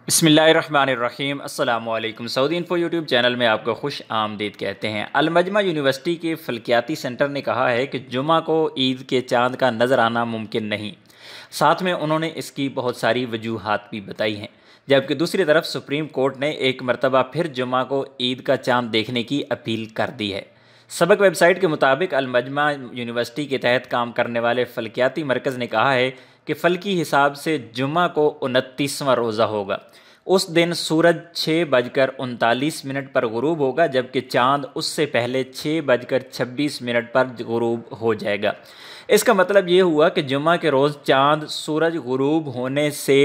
बिस्मिल्लाहिर्रहमानिर्रहीम अस्सलामु अलैकुम। सऊदी इन्फो यूट्यूब चैनल में आपको खुश आमदीद कहते हैं। अलमजमा यूनिवर्सिटी के फल्कियाती सेंटर ने कहा है कि जुमा को ईद के चांद का नज़र आना मुमकिन नहीं। साथ में उन्होंने इसकी बहुत सारी वजूहात भी बताई हैं। जबकि दूसरी तरफ सुप्रीम कोर्ट ने एक मरतबा फिर जुमा को ईद का चांद देखने की अपील कर दी है। सबक वेबसाइट के मुताबिक अलमजमा यूनिवर्सिटी के तहत काम करने वाले फल्कियाती मरकज़ ने कहा है कि फ़ल्की हिसाब से जुम्मा को 29वां रोज़ा होगा। उस दिन सूरज 6:39 पर गुरूब होगा, जबकि चाँद उससे पहले 6:26 पर गुरूब हो जाएगा। इसका मतलब ये हुआ कि जुम्मा के रोज़ चाँद सूरज गुरूब होने से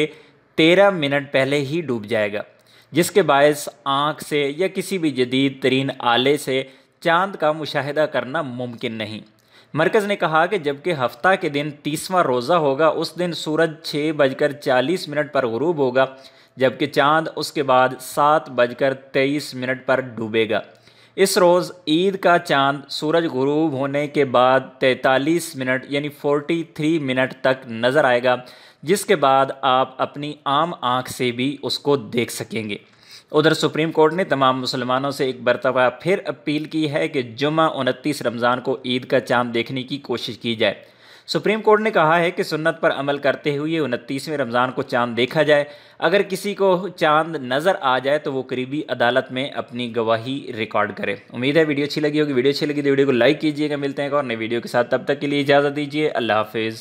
13 मिनट पहले ही डूब जाएगा, जिसके बायस आँख से या किसी भी जदीद तरीन आले से चाँद का मुशाहिदा करना मुमकिन नहीं। मरकज़ ने कहा कि जबकि हफ्ता के दिन 30वां रोज़ा होगा, उस दिन सूरज 6:40 पर गुरूब होगा, जबकि चाँद उसके बाद 7:23 पर डूबेगा। इस रोज़ ईद का चाँद सूरज गुरूब होने के बाद 43 मिनट यानी 43 मिनट तक नज़र आएगा, जिसके बाद आप अपनी आम आँख से भी उसको देख सकेंगे। उधर सुप्रीम कोर्ट ने तमाम मुसलमानों से एक मरतबा फिर अपील की है कि जुम्मा 29 रमज़ान को ईद का चाँद देखने की कोशिश की जाए। सुप्रीम कोर्ट ने कहा है कि सुन्नत पर अमल करते हुए 29वें रमज़ान को चाँद देखा जाए। अगर किसी को चाँद नज़र आ जाए तो वो करीबी अदालत में अपनी गवाही रिकॉर्ड करे। उम्मीद है वीडियो अच्छी लगी होगी। वीडियो अच्छी लगी तो वीडियो को लाइक कीजिएगा। मिलते हैं एक और नई वीडियो के साथ, तब तक के लिए इजाज़त दीजिए। अल्लाह हाफ़िज़।